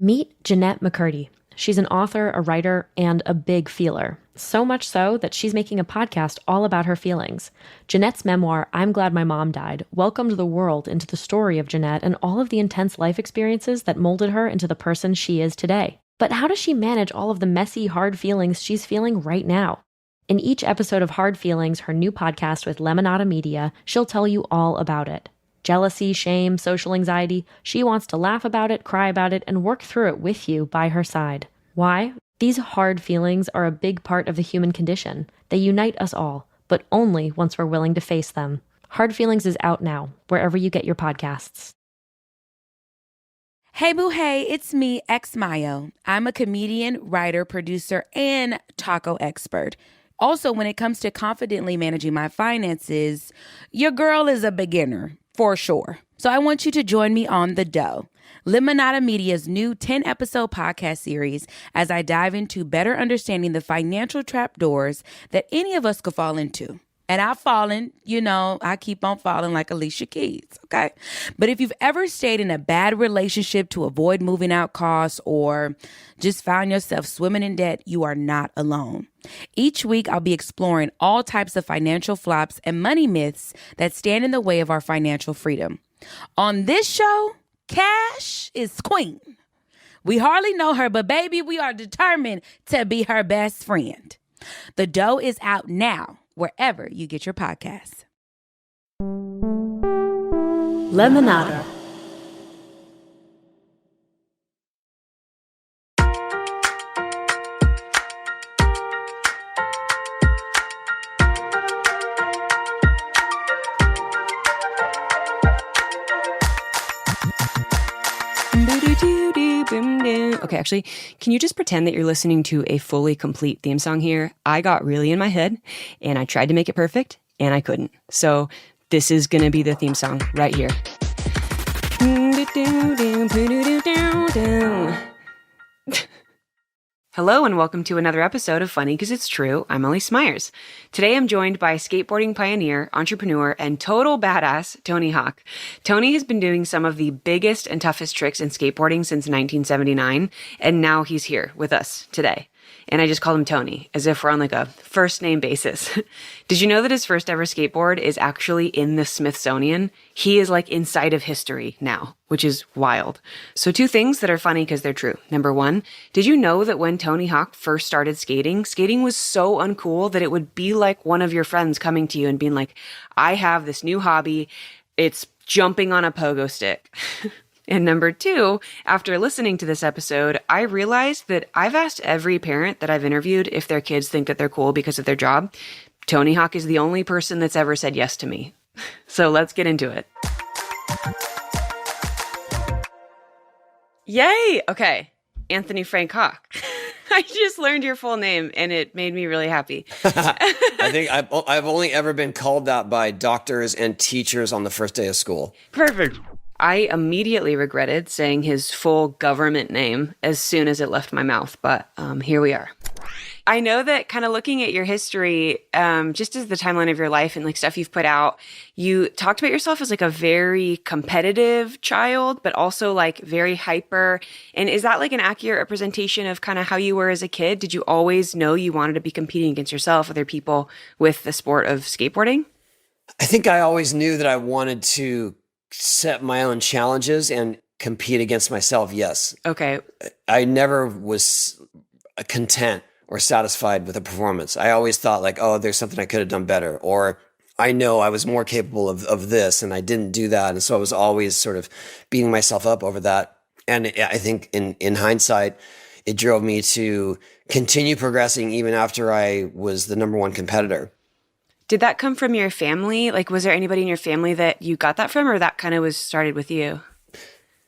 Meet Jeanette McCurdy. She's an author, a writer, and a big feeler. So much so that she's making a podcast all about her feelings. Jeanette's memoir, I'm Glad My Mom Died, welcomed the world into the story of Jeanette and all of the intense life experiences that molded her into the person she is today. But how does she manage all of the messy, hard feelings she's feeling right now? In each episode of Hard Feelings, her new podcast with Lemonada Media, she'll tell you all about it. Jealousy, shame, social anxiety, she wants to laugh about it, cry about it, and work through it with you by her side. Why? These hard feelings are a big part of the human condition. They unite us all, but only once we're willing to face them. Hard Feelings is out now, wherever you get your podcasts. Hey boo hey, it's me, X Mayo. I'm a comedian, writer, producer, and taco expert. Also, when it comes to confidently managing my finances, your girl is a beginner, for sure. So I want you to join me on The Dough, Lemonada Media's new 10-episode podcast series, as I dive into better understanding the financial trapdoors that any of us could fall into. And I've fallen, I keep on falling like Alicia Keys, okay? But if you've ever stayed in a bad relationship to avoid moving out costs or just found yourself swimming in debt, you are not alone. Each week, I'll be exploring all types of financial flops and money myths that stand in the way of our financial freedom. On this show, Cash is queen. We hardly know her, but baby, we are determined to be her best friend. The Dough is out now, wherever you get your podcasts. Lemonada. Okay, actually, can you just pretend that you're listening to a fully complete theme song here? I got really in my head, and I tried to make it perfect, and I couldn't. So this is going to be the theme song right here. Hello and welcome to another episode of Funny 'Cause It's True. I'm Elyse Myers. Today I'm joined by skateboarding pioneer, entrepreneur, and total badass Tony Hawk. Tony has been doing some of the biggest and toughest tricks in skateboarding since 1979, and now he's here with us today. And I just call him Tony, as if we're on like a first name basis. Did you know that his first ever skateboard is actually in the Smithsonian? He is like inside of history now, which is wild. So 2 things that are funny because they're true. Number 1, did you know that when Tony Hawk first started skating was so uncool that it would be like one of your friends coming to you and being like, I have this new hobby. It's jumping on a pogo stick. And number 2, after listening to this episode, I realized that I've asked every parent that I've interviewed if their kids think that they're cool because of their job. Tony Hawk is the only person that's ever said yes to me. So let's get into it. Yay! Okay. Anthony Frank Hawk. I just learned your full name and it made me really happy. I think I've only ever been called that by doctors and teachers on the first day of school. Perfect. I immediately regretted saying his full government name as soon as it left my mouth, but here we are. I know that kind of looking at your history, just as the timeline of your life and like stuff you've put out, you talked about yourself as like a very competitive child, but also like very hyper. And is that like an accurate representation of kind of how you were as a kid? Did you always know you wanted to be competing against yourself, other people with the sport of skateboarding? I think I always knew that I wanted to set my own challenges and compete against myself, yes. Okay. I never was content or satisfied with a performance. I always thought like, oh, there's something I could have done better. Or I know I was more capable of this and I didn't do that. And so I was always sort of beating myself up over that. And I think in hindsight, it drove me to continue progressing even after I was the number 1 competitor. Did that come from your family? Like, was there anybody in your family that you got that from, or that kind of was started with you?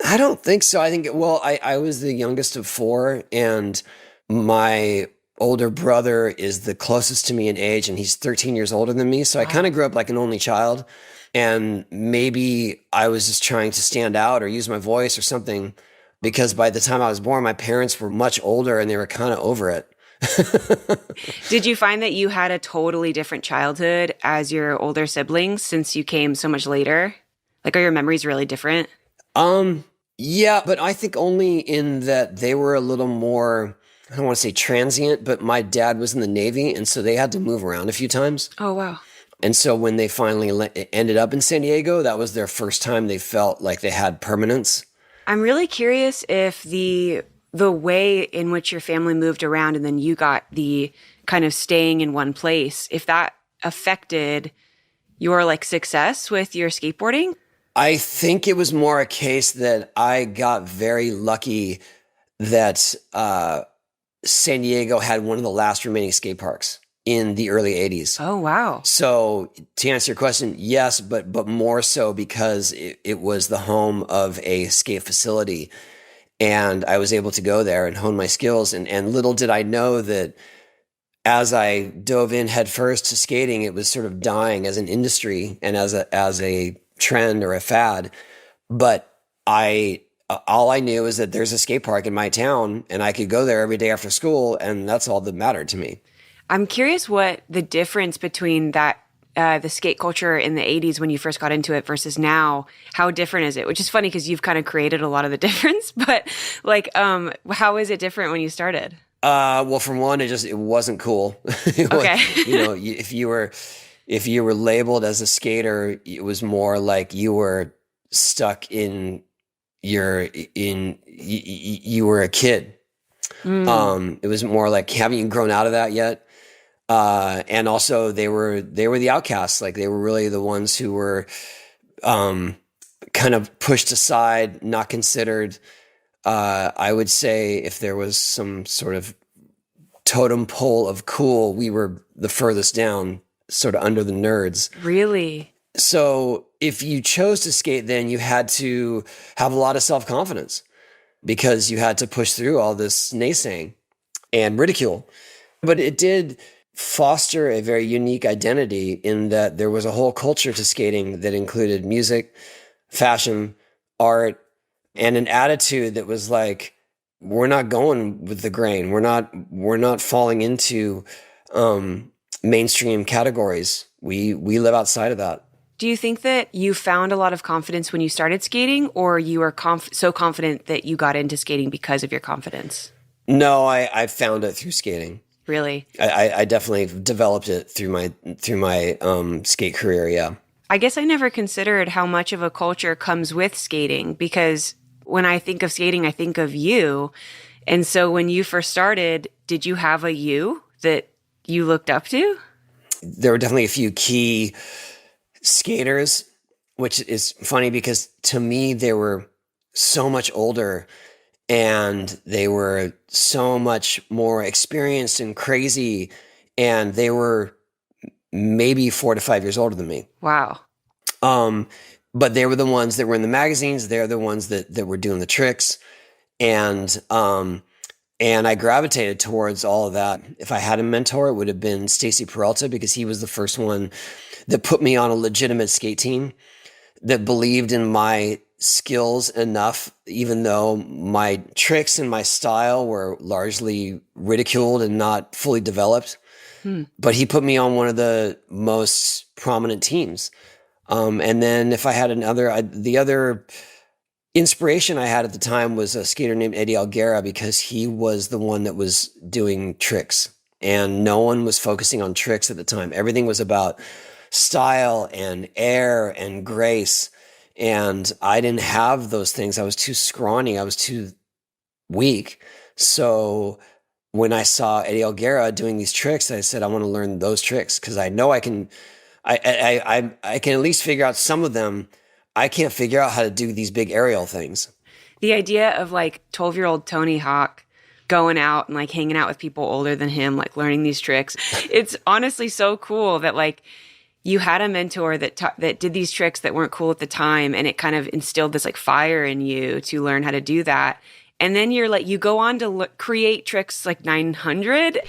I don't think so. I think, I was the youngest of 4, and my older brother is the closest to me in age, and he's 13 years older than me. So I kind of grew up like an only child, and maybe I was just trying to stand out or use my voice or something, because by the time I was born, my parents were much older and they were kind of over it. Did you find that you had a totally different childhood as your older siblings since you came so much later? Like, are your memories really different? Yeah, but I think only in that they were a little more, I don't want to say transient, but my dad was in the Navy, and so they had to move around a few times. Oh, wow. And so when they finally ended up in San Diego, that was their first time they felt like they had permanence. I'm really curious if the way in which your family moved around and then you got the kind of staying in one place, if that affected your like success with your skateboarding? I think it was more a case that I got very lucky that San Diego had one of the last remaining skate parks in the early 80s. Oh, wow. So to answer your question, yes, but more so because it was the home of a skate facility, and I was able to go there and hone my skills. And little did I know that as I dove in headfirst to skating, it was sort of dying as an industry and as a trend or a fad. But all I knew is that there's a skate park in my town, and I could go there every day after school, and that's all that mattered to me. I'm curious what the difference between that the skate culture in the 80s when you first got into it versus now, how different is it? Which is funny because you've kind of created a lot of the difference, but like, how is it different when you started? Well, for one, it wasn't cool. Okay. If you were labeled as a skater, it was more like you were stuck you were a kid. It was more like, haven't you grown out of that yet? And also they were the outcasts. Like they were really the ones who were, kind of pushed aside, not considered. I would say if there was some sort of totem pole of cool, we were the furthest down, sort of under the nerds. Really? So if you chose to skate, then you had to have a lot of self-confidence because you had to push through all this naysaying and ridicule. But it did foster a very unique identity in that there was a whole culture to skating that included music, fashion, art, and an attitude that was like, we're not going with the grain. We're not falling into mainstream categories. We live outside of that. Do you think that you found a lot of confidence when you started skating, or you were so confident that you got into skating because of your confidence? No, I found it through skating. Really? I definitely developed it through my skate career. Yeah. I guess I never considered how much of a culture comes with skating, because when I think of skating, I think of you. And so when you first started, did you have a you that you looked up to? There were definitely a few key skaters, which is funny because to me, they were so much older and they were so much more experienced and crazy. And they were maybe 4 to 5 years older than me. Wow. But they were the ones that were in the magazines. They're the ones that were doing the tricks. And I gravitated towards all of that. If I had a mentor, it would have been Stacy Peralta, because he was the first one that put me on a legitimate skate team that believed in my skills enough, even though my tricks and my style were largely ridiculed and not fully developed. But he put me on one of the most prominent teams. And then if I had the other inspiration I had at the time was a skater named Eddie Alguera, because he was the one that was doing tricks and no one was focusing on tricks at the time. Everything was about style and air and grace. And I didn't have those things. I was too scrawny. I was too weak. So when I saw Eddie Alguera doing these tricks, I said, I want to learn those tricks because I know I can at least figure out some of them. I can't figure out how to do these big aerial things. The idea of like 12-year-old Tony Hawk going out and like hanging out with people older than him, like learning these tricks. It's honestly so cool that like you had a mentor that did these tricks that weren't cool at the time, and it kind of instilled this like fire in you to learn how to do that. And then you go on to create tricks like 900.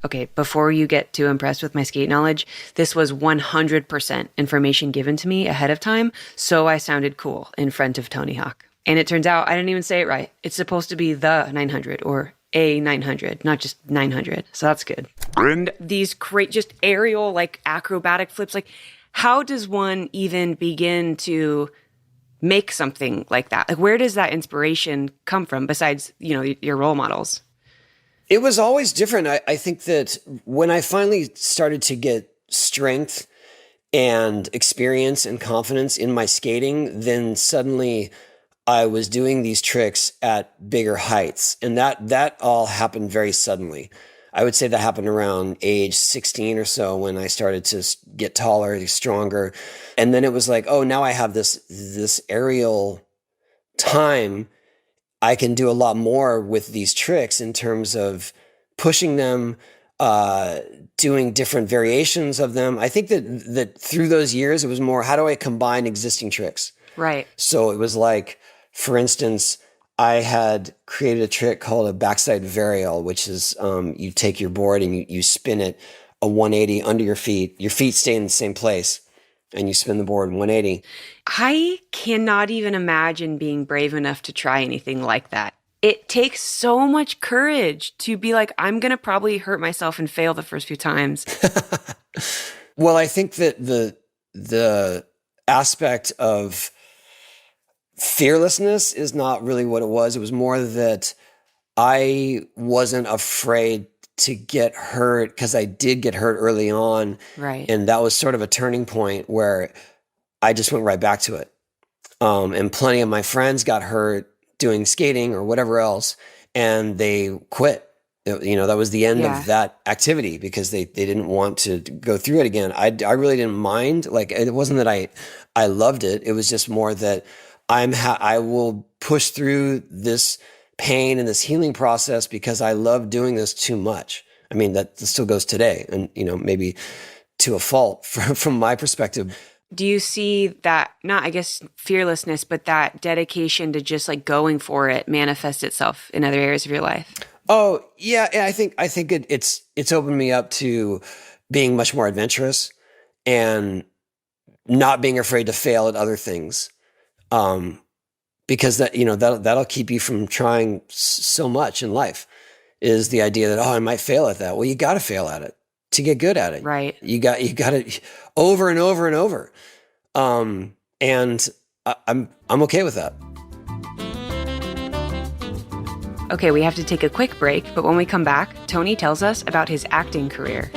Okay, before you get too impressed with my skate knowledge, this was 100% information given to me ahead of time, so I sounded cool in front of Tony Hawk. And it turns out I didn't even say it right. It's supposed to be the 900 or a 900, not just 900. So that's good. And these great, just aerial, like acrobatic flips. Like, how does one even begin to make something like that? Like, where does that inspiration come from besides, your role models? It was always different. I think that when I finally started to get strength and experience and confidence in my skating, then suddenly I was doing these tricks at bigger heights. And that all happened very suddenly. I would say that happened around age 16 or so when I started to get taller, stronger. And then it was like, oh, now I have this aerial time. I can do a lot more with these tricks in terms of pushing them, doing different variations of them. I think that through those years, it was more, how do I combine existing tricks? Right. So it was like, for instance, I had created a trick called a backside varial, which is you take your board and you spin it a 180 under your feet stay in the same place, and you spin the board 180. I cannot even imagine being brave enough to try anything like that. It takes so much courage to be like, I'm going to probably hurt myself and fail the first few times. Well, I think that the aspect of fearlessness is not really what it was. It was more that I wasn't afraid to get hurt, because I did get hurt early on. Right. And that was sort of a turning point where I just went right back to it. And plenty of my friends got hurt doing skating or whatever else, and they quit. That was the end of that activity because they didn't want to go through it again. I really didn't mind. Like, it wasn't that I loved it. It was just more that I will push through this pain and this healing process because I love doing this too much. I mean, that still goes today, and maybe to a fault from my perspective. Do you see that, not, I guess, fearlessness, but that dedication to just like going for it manifest itself in other areas of your life? Oh, yeah. I think it's opened me up to being much more adventurous and not being afraid to fail at other things. Because that'll keep you from trying so much in life, is the idea that, I might fail at that. Well, you got to fail at it to get good at it. Right. You got it over and over and over. And I'm okay with that. Okay, we have to take a quick break, but when we come back, Tony tells us about his acting career.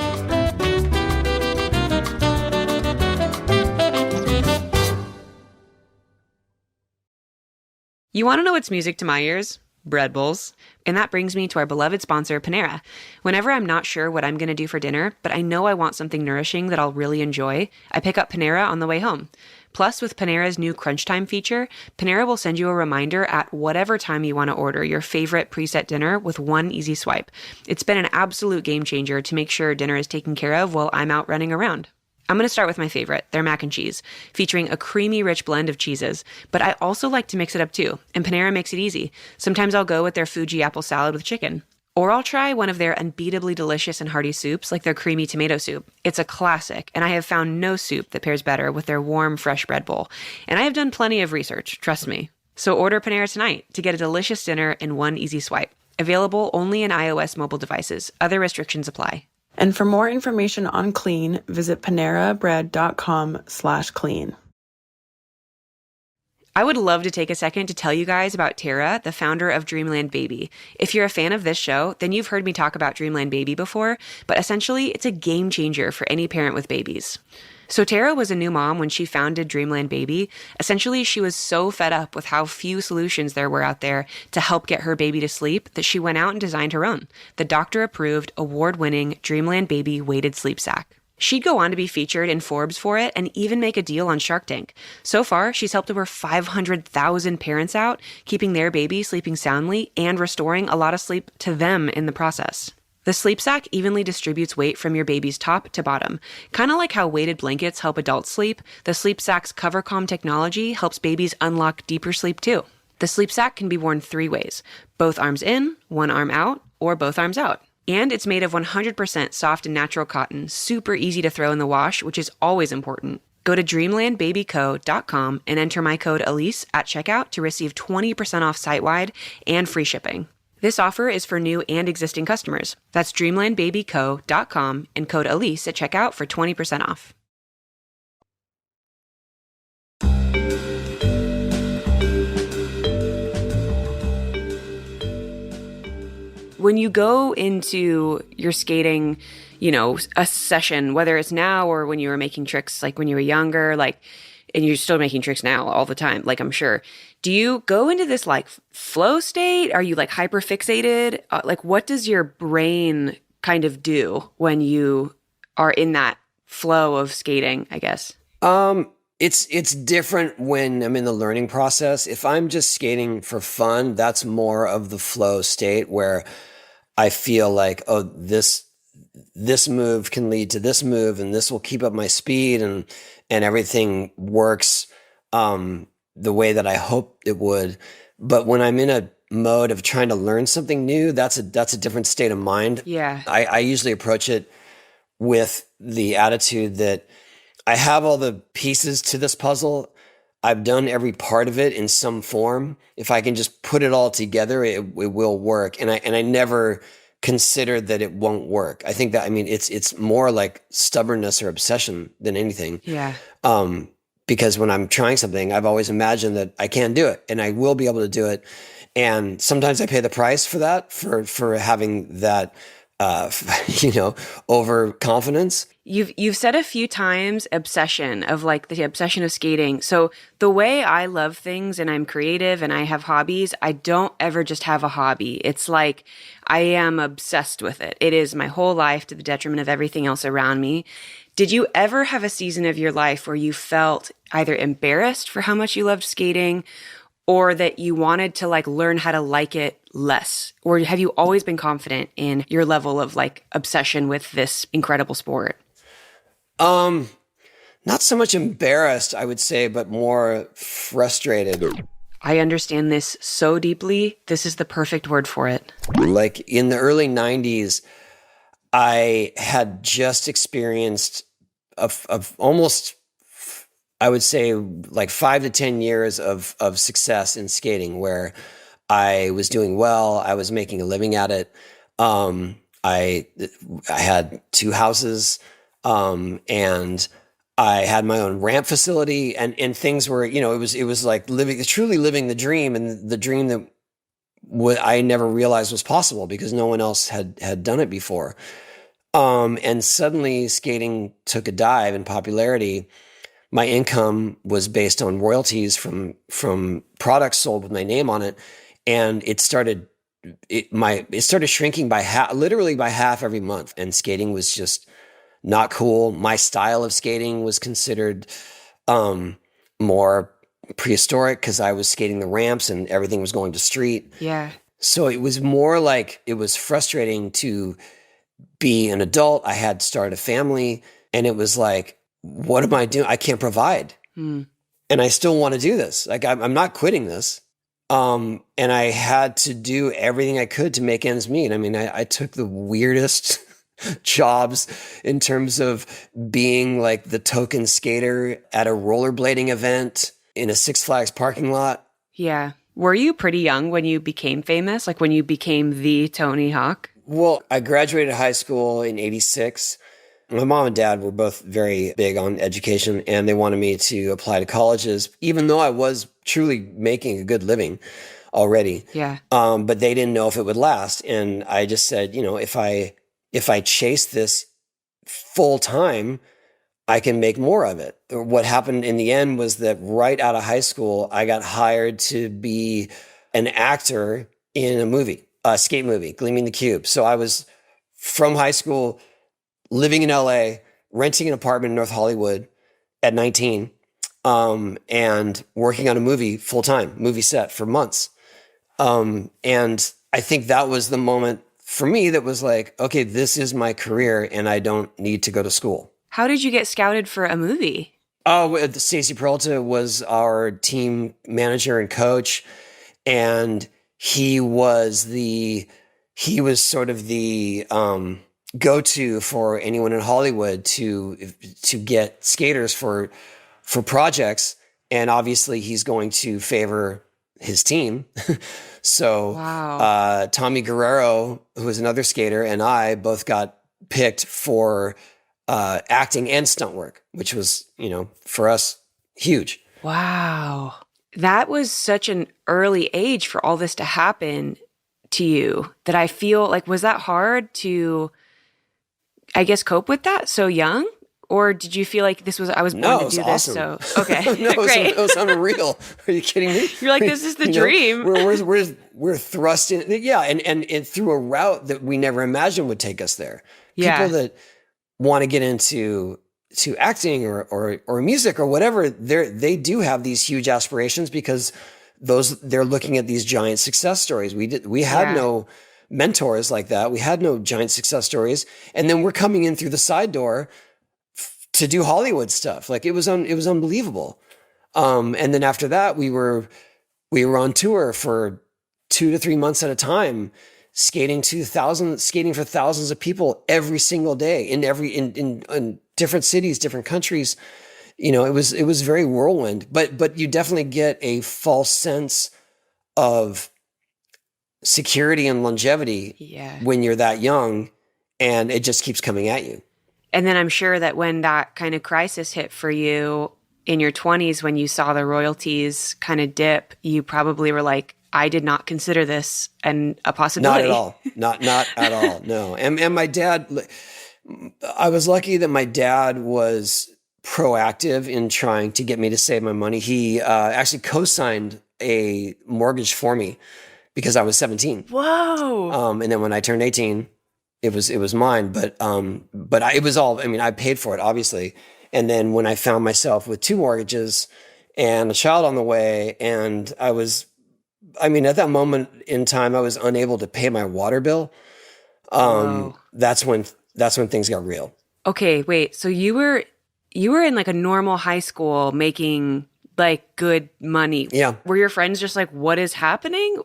You want to know what's music to my ears? Bread bowls. And that brings me to our beloved sponsor, Panera. Whenever I'm not sure what I'm going to do for dinner, but I know I want something nourishing that I'll really enjoy, I pick up Panera on the way home. Plus, with Panera's new Crunch Time feature, Panera will send you a reminder at whatever time you want to order your favorite preset dinner with one easy swipe. It's been an absolute game changer to make sure dinner is taken care of while I'm out running around. I'm going to start with my favorite, their mac and cheese, featuring a creamy, rich blend of cheeses. But I also like to mix it up too, and Panera makes it easy. Sometimes I'll go with their Fuji apple salad with chicken. Or I'll try one of their unbeatably delicious and hearty soups, like their creamy tomato soup. It's a classic, and I have found no soup that pairs better with their warm, fresh bread bowl. And I have done plenty of research, trust me. So order Panera tonight to get a delicious dinner in one easy swipe. Available only in iOS mobile devices. Other restrictions apply. And for more information on clean, visit panerabread.com/clean. I would love to take a second to tell you guys about Tara, the founder of Dreamland Baby. If you're a fan of this show, then you've heard me talk about Dreamland Baby before, but essentially it's a game changer for any parent with babies. So Tara was a new mom when she founded Dreamland Baby. Essentially, she was so fed up with how few solutions there were out there to help get her baby to sleep that she went out and designed her own, the doctor-approved, award-winning Dreamland Baby weighted sleep sack. She'd go on to be featured in Forbes for it and even make a deal on Shark Tank. So far, she's helped over 500,000 parents out, keeping their baby sleeping soundly and restoring a lot of sleep to them in the process. The sleep sack evenly distributes weight from your baby's top to bottom. Kind of like how weighted blankets help adults sleep, the sleep sack's cover calm technology helps babies unlock deeper sleep too. The sleep sack can be worn 3 ways: both arms in, one arm out, or both arms out. And it's made of 100% soft and natural cotton, super easy to throw in the wash, which is always important. Go to dreamlandbabyco.com and enter my code Elyse at checkout to receive 20% off site-wide and free shipping. This offer is for new and existing customers. That's dreamlandbabyco.com and code Elyse at checkout for 20% off. When you go into your skating, a session, whether it's now or when you were making tricks, like when you were younger, like, and you're still making tricks now all the time, like I'm sure, do you go into this like flow state? Are you like hyper fixated? Like what does your brain kind of do when you are in that flow of skating, I guess? It's different when I'm in the learning process. If I'm just skating for fun, that's more of the flow state where I feel like, oh, this move can lead to this move, and this will keep up my speed, and everything works the way that I hope it would. But when I'm in a mode of trying to learn something new, that's a different state of mind. Yeah. I usually approach it with the attitude that I have all the pieces to this puzzle. I've done every part of it in some form. If I can just put it all together, it will work. And I never considered that it won't work. I think that, it's more like stubbornness or obsession than anything. Yeah. Because when I'm trying something, I've always imagined that I can do it and I will be able to do it. And sometimes I pay the price for that, for having that, overconfidence. You've said a few times obsession, of like the obsession of skating. So the way I love things and I'm creative and I have hobbies, I don't ever just have a hobby. It's like I am obsessed with it. It is my whole life to the detriment of everything else around me. Did you ever have a season of your life where you felt either embarrassed for how much you loved skating, or that you wanted to like learn how to like it less? Or have you always been confident in your level of like obsession with this incredible sport? Not so much embarrassed, I would say, but more frustrated. I understand this so deeply. This is the perfect word for it. Like in the early 90s, I had just experienced of almost, I would say, like 5 to 10 years of success in skating, where I was doing well. I was making a living at it. I had 2 houses, and I had my own ramp facility, and things were, it was like truly living the dream, and the dream that I never realized was possible because no one else had done it before. And suddenly skating took a dive in popularity. My income was based on royalties from products sold with my name on it. And it started shrinking by literally by half every month. And skating was just not cool. My style of skating was considered, more prehistoric because I was skating the ramps and everything was going to street. Yeah. So it was more like it was frustrating to be an adult. I had started a family, and it was like, what am I doing? I can't provide. And I still want to do this. Like I'm not quitting this. And I had to do everything I could to make ends meet. I took the weirdest jobs in terms of being like the token skater at a rollerblading event in a Six Flags parking lot. Yeah. Were you pretty young when you became famous? Like when you became the Tony Hawk? Well, I graduated high school in 86. My mom and dad were both very big on education, and they wanted me to apply to colleges, even though I was truly making a good living already. Yeah. But they didn't know if it would last. And I just said, if I chase this full time, I can make more of it. What happened in the end was that right out of high school, I got hired to be an actor in a movie, a skate movie, Gleaming the Cube. So I was from high school, living in LA, renting an apartment in North Hollywood at 19, and working on a movie full-time, movie set for months. And I think that was the moment for me that was like, okay, this is my career and I don't need to go to school. How did you get scouted for a movie? Oh, Stacey Peralta was our team manager and coach, and he was sort of the go-to for anyone in Hollywood to get skaters for projects. And obviously he's going to favor his team. So wow. Tommy Guerrero, who is another skater, and I both got picked for acting and stunt work, which was, for us, huge. Wow. That was such an early age for all this to happen. to you that I feel like, was that hard to, I guess, cope with that so young? Or did you feel like I was born to do this? So, okay, no, great. It was unreal. Are you kidding me? You're like, this is the dream. We're thrust in. Yeah. And through a route that we never imagined would take us there. Yeah. People that want to get into acting or music or whatever, they do have these huge aspirations because they're looking at these giant success stories. We had no mentors like that. We had no giant success stories. And then we're coming in through the side door to do Hollywood stuff. Like it was unbelievable. And then after that, we were on tour for 2 to 3 months at a time, skating for thousands of people every single day in different cities, different countries. You know, it was very whirlwind, but you definitely get a false sense of security and longevity when you're that young, and it just keeps coming at you. And then I'm sure that when that kind of crisis hit for you in your 20s, when you saw the royalties kind of dip, you probably were like, I did not consider this a possibility. Not at all. Not at all. No. And my dad, I was lucky that my dad was proactive in trying to get me to save my money. He actually co-signed a mortgage for me because I was 17. Whoa. And then when I turned 18, it was mine, but it was all, I mean, I paid for it, obviously. And then when I found myself with 2 mortgages and a child on the way, and at that moment in time, I was unable to pay my water bill. That's when things got real. Okay, wait. So you were in like a normal high school making like good money. Yeah. Were your friends just like, what is happening?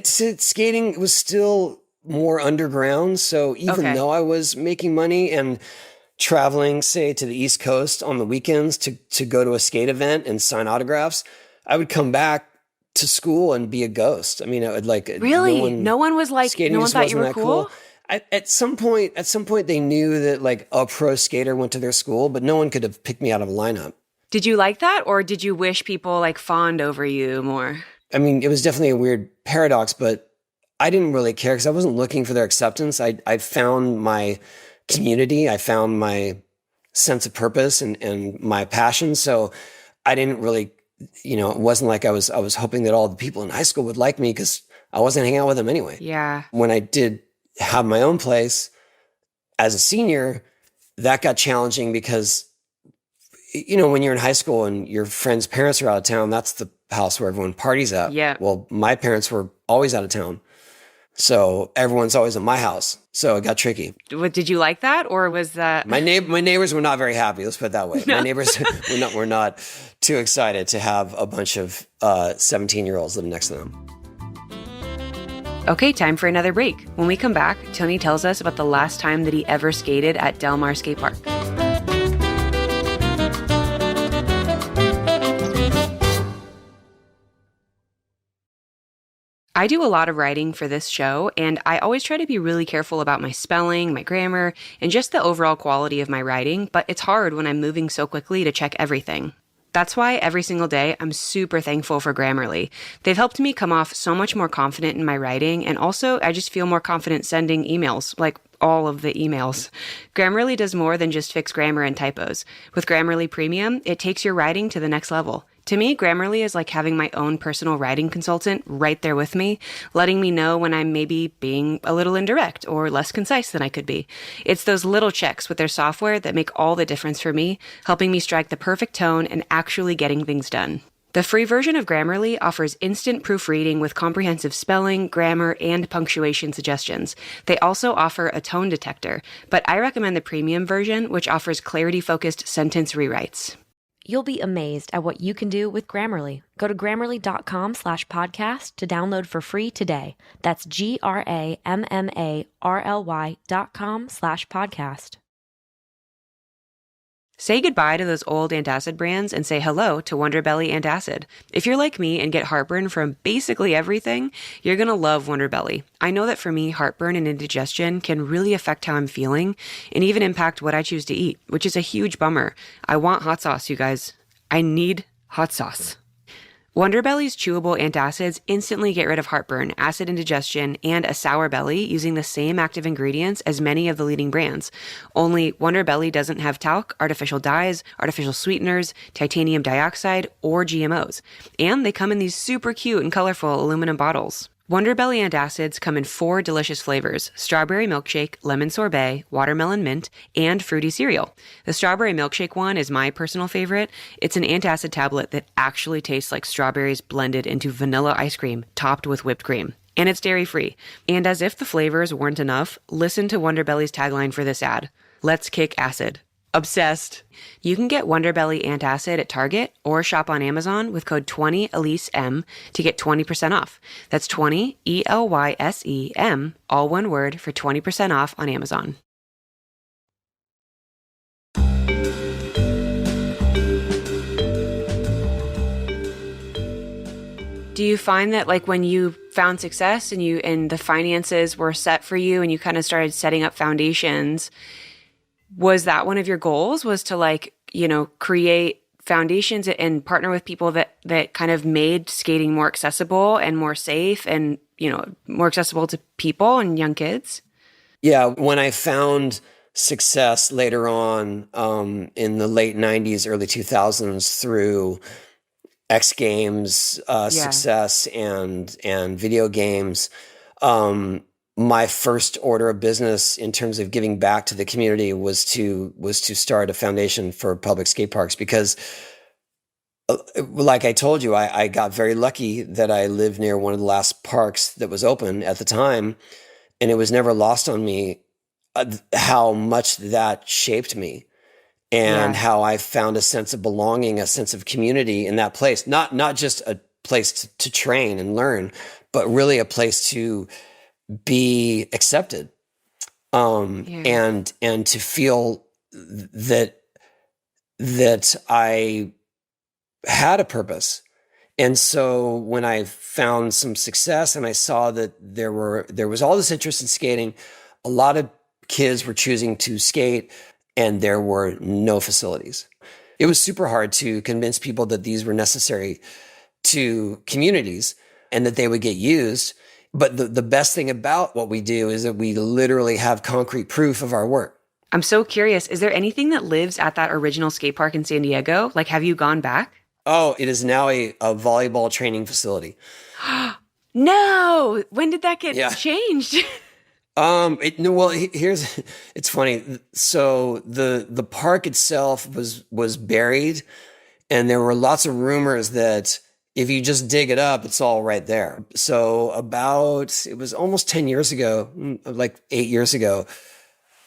Skating was still more underground. So even though I was making money and traveling, say, to the East Coast on the weekends to go to a skate event and sign autographs, I would come back to school and be a ghost. I mean, I would like really. No one was like, no one thought you were cool. At some point, they knew that like a pro skater went to their school, but no one could have picked me out of a lineup. Did you like that, or did you wish people like fawned over you more? I mean, it was definitely a weird paradox, but I didn't really care because I wasn't looking for their acceptance. I found my community. I found my sense of purpose and my passion. So I didn't really, it wasn't like I was hoping that all the people in high school would like me because I wasn't hanging out with them anyway. Yeah. When I did have my own place as a senior, that got challenging because, when you're in high school and your friends' parents are out of town, that's the house where everyone parties at. Yeah. Well, my parents were always out of town. So everyone's always at my house. So it got tricky. Did you like that, or was that my neighbors were not very happy? Let's put it that way. No. My neighbors were not too excited to have a bunch of 17-year-olds living next to them. Okay, time for another break. When we come back, Tony tells us about the last time that he ever skated at Del Mar Skate Park. I do a lot of writing for this show, and I always try to be really careful about my spelling, my grammar, and just the overall quality of my writing, but it's hard when I'm moving so quickly to check everything. That's why every single day I'm super thankful for Grammarly. They've helped me come off so much more confident in my writing, and also I just feel more confident sending emails, like all of the emails. Grammarly does more than just fix grammar and typos. With Grammarly Premium, it takes your writing to the next level. To me, Grammarly is like having my own personal writing consultant right there with me, letting me know when I'm maybe being a little indirect or less concise than I could be. It's those little checks with their software that make all the difference for me, helping me strike the perfect tone and actually getting things done. The free version of Grammarly offers instant proofreading with comprehensive spelling, grammar, and punctuation suggestions. They also offer a tone detector, but I recommend the premium version, which offers clarity-focused sentence rewrites. You'll be amazed at what you can do with Grammarly. Go to Grammarly.com/podcast to download for free today. That's GRAMMARLY.com/podcast. Say goodbye to those old antacid brands and say hello to Wonderbelly Antacid. If you're like me and get heartburn from basically everything, you're going to love Wonderbelly. I know that for me, heartburn and indigestion can really affect how I'm feeling and even impact what I choose to eat, which is a huge bummer. I want hot sauce, you guys. I need hot sauce. Wonder Belly's chewable antacids instantly get rid of heartburn, acid indigestion, and a sour belly using the same active ingredients as many of the leading brands. Only Wonder Belly doesn't have talc, artificial dyes, artificial sweeteners, titanium dioxide, or GMOs. And they come in these super cute and colorful aluminum bottles. Wonder Belly antacids come in 4 delicious flavors: strawberry milkshake, lemon sorbet, watermelon mint, and fruity cereal. The strawberry milkshake one is my personal favorite. It's an antacid tablet that actually tastes like strawberries blended into vanilla ice cream topped with whipped cream. And it's dairy-free. And as if the flavors weren't enough, listen to Wonder Belly's tagline for this ad: "Let's kick acid." Obsessed. You can get Wonder Belly Antacid at Target or shop on Amazon with code 20ELYSEM to get 20% off. That's 20 ELYSEM, all one word, for 20% off on Amazon. Do you find that like when you found success and the finances were set for you and you kind of started setting up foundations, was that one of your goals, was to create foundations and partner with people that kind of made skating more accessible and more safe and, more accessible to people and young kids? Yeah. When I found success later on in the late 90s, early 2000s through X Games success and video games, my first order of business in terms of giving back to the community was to start a foundation for public skate parks, because like I told you, I got very lucky that I lived near one of the last parks that was open at the time. And it was never lost on me how much that shaped me and how I found a sense of belonging, a sense of community in that place. Not just a place to train and learn, but really a place to be accepted, and to feel that I had a purpose. And so when I found some success and I saw that there was all this interest in skating, a lot of kids were choosing to skate, and there were no facilities. It was super hard to convince people that these were necessary to communities and that they would get used. But the best thing about what we do is that we literally have concrete proof of our work. I'm so curious. Is there anything that lives at that original skate park in San Diego? Like, have you gone back? Oh, it is now a volleyball training facility. No! When did that get changed? It's funny. So the park itself was buried, and there were lots of rumors that if you just dig it up, it's all right there. So it was almost 10 years ago, like 8 years ago,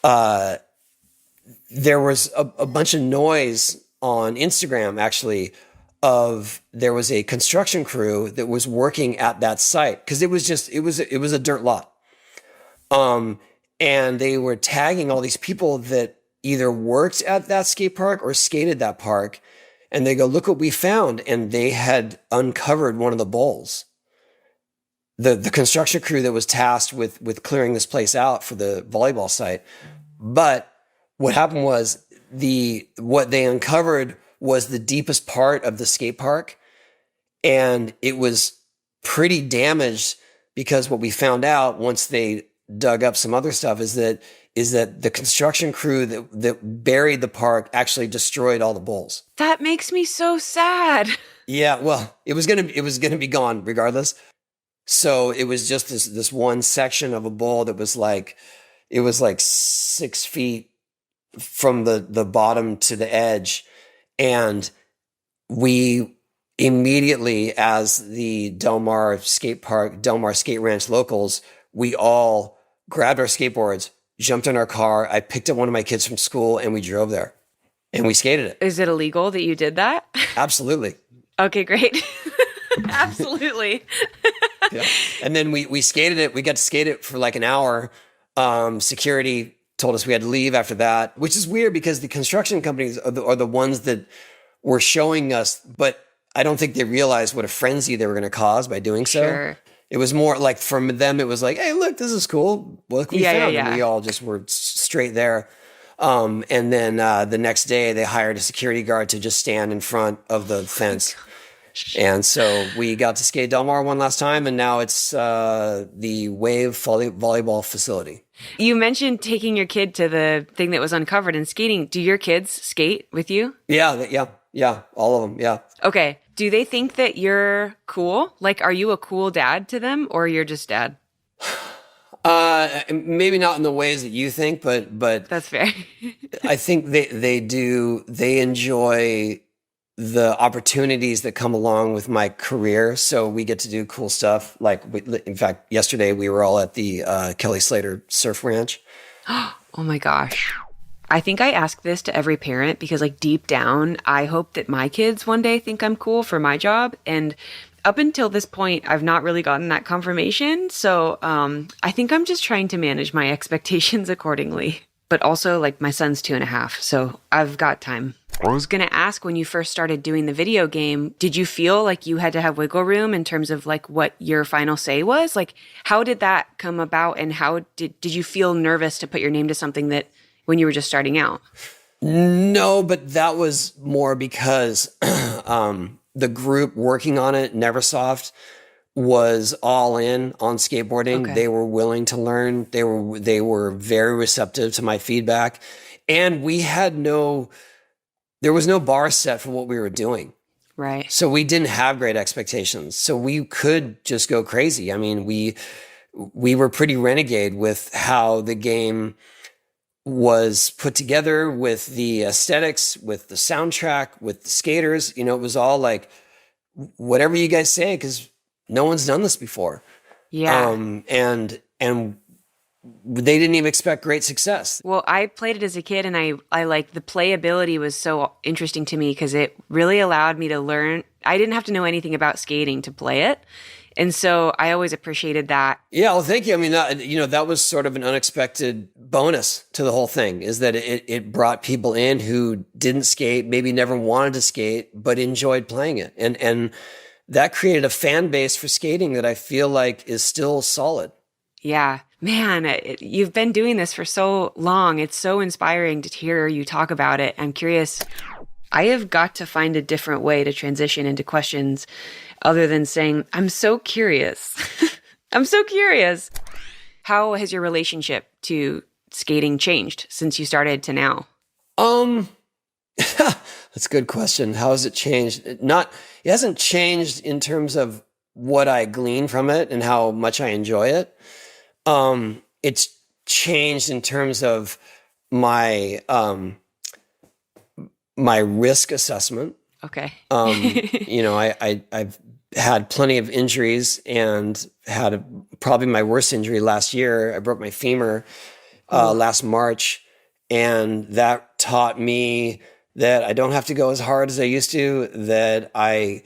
there was a bunch of noise on Instagram, actually, there was a construction crew that was working at that site, because it was a dirt lot. And they were tagging all these people that either worked at that skate park or skated that park. And they go, "Look what we found." And they had uncovered one of the bowls. The construction crew that was tasked with clearing this place out for the volleyball site. But what happened was what they uncovered was the deepest part of the skate park. And it was pretty damaged, because what we found out once they dug up some other stuff is that the construction crew that buried the park actually destroyed all the bowls. That makes me so sad. Yeah, well, it was gonna be gone regardless. So it was just this one section of a bowl that was like 6 feet from the bottom to the edge, and we immediately, as the Del Mar Skate Ranch locals, we all grabbed our skateboards, jumped in our car. I picked up one of my kids from school, and we drove there, and we skated it. Is it illegal that you did that? Absolutely. Okay, great. Absolutely. Yeah. And then we skated it. We got to skate it for like an hour. Security told us we had to leave after that, which is weird because the construction companies are the ones that were showing us, but I don't think they realized what a frenzy they were going to cause by doing so. Sure. It was more like, from them, it was like, "Hey, look, this is cool. Look, we found." Yeah. And we all just were straight there. And then the next day, they hired a security guard to just stand in front of the fence. And so we got to skate Del Mar one last time, and now it's the Wave volleyball facility. You mentioned taking your kid to the thing that was uncovered and skating. Do your kids skate with you? Yeah, all of them, yeah. Okay. Do they think that you're cool? Like, are you a cool dad to them, or you're just dad? Maybe not in the ways that you think, but That's fair. I think they do. They enjoy the opportunities that come along with my career. So we get to do cool stuff. Like, in fact, yesterday we were all at the Kelly Slater Surf Ranch. Oh my gosh. I think I ask this to every parent because, like, deep down, I hope that my kids one day think I'm cool for my job. And up until this point, I've not really gotten that confirmation. So I think I'm just trying to manage my expectations accordingly. But also, like, my son's 2.5, so I've got time. I was going to ask, when you first started doing the video game, did you feel like you had to have wiggle room in terms of, like, what your final say was? Like, how did that come about, and how did you feel nervous to put your name to something that when you were just starting out? No, but that was more because the group working on it, Neversoft, was all in on skateboarding. Okay. They were willing to learn. They were very receptive to my feedback, and there was no bar set for what we were doing. Right. So we didn't have great expectations. So we could just go crazy. I mean, we were pretty renegade with how the game was put together, with the aesthetics, with the soundtrack, with the skaters. You know, it was all like, whatever you guys say, because no one's done this before. Yeah. And they didn't even expect great success. Well, I played it as a kid, and I like the playability was so interesting to me because it really allowed me to learn. I didn't have to know anything about skating to play it. And so I always appreciated that. Yeah, well, thank you. I mean, that was sort of an unexpected bonus to the whole thing, is that it brought people in who didn't skate, maybe never wanted to skate, but enjoyed playing it. And that created a fan base for skating that I feel like is still solid. Yeah. Man, you've been doing this for so long. It's so inspiring to hear you talk about it. I'm curious. I have got to find a different way to transition into questions other than saying, I'm so curious. I'm so curious. How has your relationship to skating changed since you started to now? That's a good question. How has it changed? It hasn't changed in terms of what I glean from it and how much I enjoy it. It's changed in terms of my risk assessment. Okay. I've had plenty of injuries and had probably my worst injury last year. I broke my femur last March, and that taught me that I don't have to go as hard as I used to, that I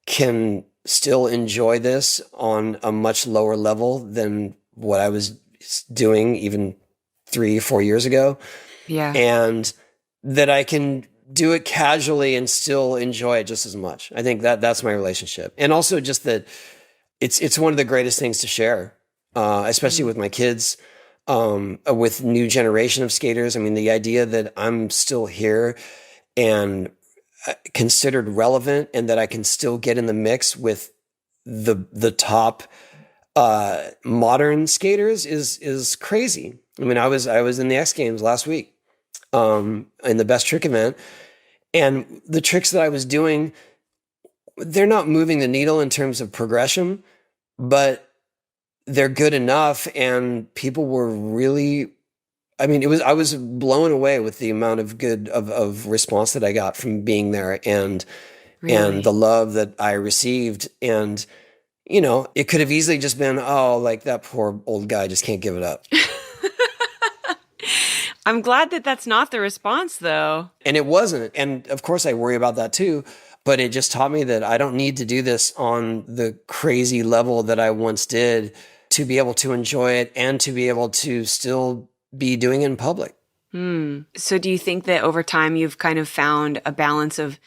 can still enjoy this on a much lower level than what I was doing even 3 or 4 years ago. Yeah. And that I can do it casually and still enjoy it just as much. I think that's my relationship. And also just that it's one of the greatest things to share, especially with my kids, with new generation of skaters. I mean, the idea that I'm still here and considered relevant, and that I can still get in the mix with the top modern skaters is crazy. I mean, I was in the X Games last week, in the best trick event, and the tricks that I was doing, they're not moving the needle in terms of progression, but they're good enough, and people were really, I mean, I was blown away with the amount of response that I got from being there, and the love that I received. And it could have easily just been, oh, like, that poor old guy just can't give it up. I'm glad that that's not the response, though. And it wasn't. And of course I worry about that too, but it just taught me that I don't need to do this on the crazy level that I once did to be able to enjoy it and to be able to still be doing it in public. So do you think that over time you've kind of found a balance of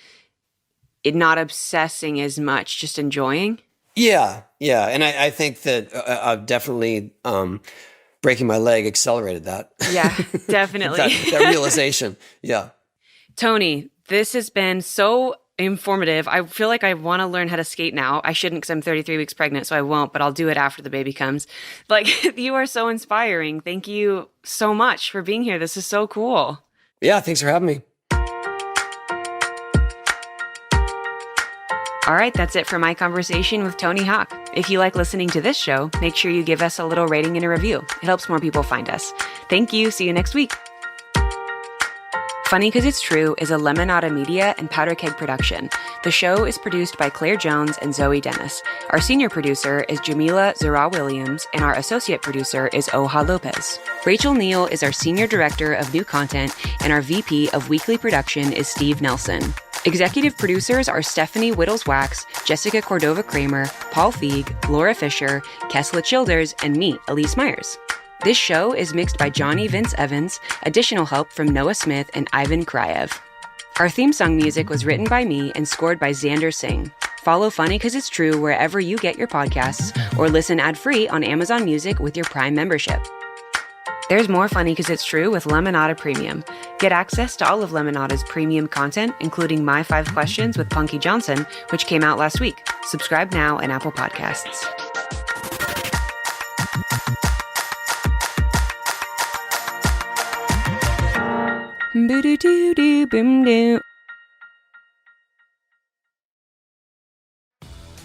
it not obsessing as much, just enjoying? Yeah. And I think that I've definitely breaking my leg accelerated that. Yeah, definitely. that realization. Yeah. Tony, this has been so informative. I feel like I want to learn how to skate now. I shouldn't because I'm 33 weeks pregnant, so I won't, but I'll do it after the baby comes. Like, you are so inspiring. Thank you so much for being here. This is so cool. Yeah, thanks for having me. All right, that's it for my conversation with Tony Hawk. If you like listening to this show, make sure you give us a little rating and a review. It helps more people find us. Thank you. See you next week. Funny 'Cause It's True is a Lemonada Media and Powder Keg production. The show is produced by Claire Jones and Zoe Dennis. Our senior producer is Jamila Zara-Williams, and our associate producer is Oha Lopez. Rachel Neal is our senior director of new content, and our VP of weekly production is Steve Nelson. Executive producers are Stephanie Whittles-Wax, Jessica Cordova-Kramer, Paul Feig, Laura Fisher, Kesla Childers, and me, Elyse Myers. This show is mixed by Johnny Vince Evans, additional help from Noah Smith and Ivan Krayev. Our theme song music was written by me and scored by Xander Singh. Follow Funny 'Cause It's True wherever you get your podcasts, or listen ad-free on Amazon Music with your Prime membership. There's more Funny 'Cause It's True with Lemonada Premium. Get access to all of Lemonada's premium content, including My 5 Questions with Punky Johnson, which came out last week. Subscribe now in Apple Podcasts.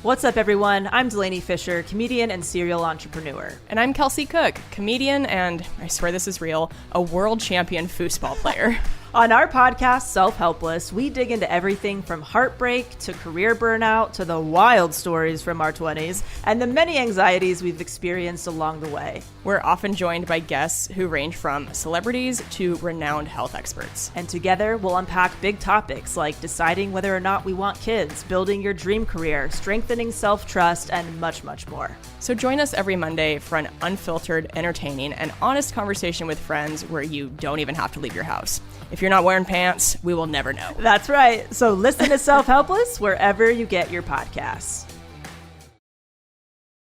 What's up, everyone? I'm Delaney Fisher, comedian and serial entrepreneur. And I'm Kelsey Cook, comedian and, I swear this is real, a world champion foosball player. On our podcast, Self-Helpless, we dig into everything from heartbreak to career burnout to the wild stories from our 20s and the many anxieties we've experienced along the way. We're often joined by guests who range from celebrities to renowned health experts. And together, we'll unpack big topics like deciding whether or not we want kids, building your dream career, strengthening self-trust, and much, much more. So join us every Monday for an unfiltered, entertaining, and honest conversation with friends where you don't even have to leave your house. If you're not wearing pants, we will never know. That's right. So listen to Self-Helpless wherever you get your podcasts.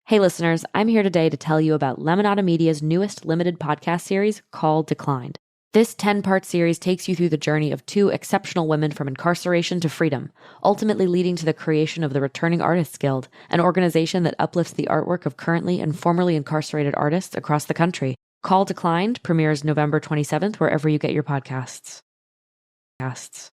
Hey listeners, I'm here today to tell you about Lemonada Media's newest limited podcast series called Declined. This 10-part series takes you through the journey of 2 exceptional women from incarceration to freedom, ultimately leading to the creation of the Returning Artists Guild, an organization that uplifts the artwork of currently and formerly incarcerated artists across the country. Call Declined premieres November 27th wherever you get your podcasts. Casts.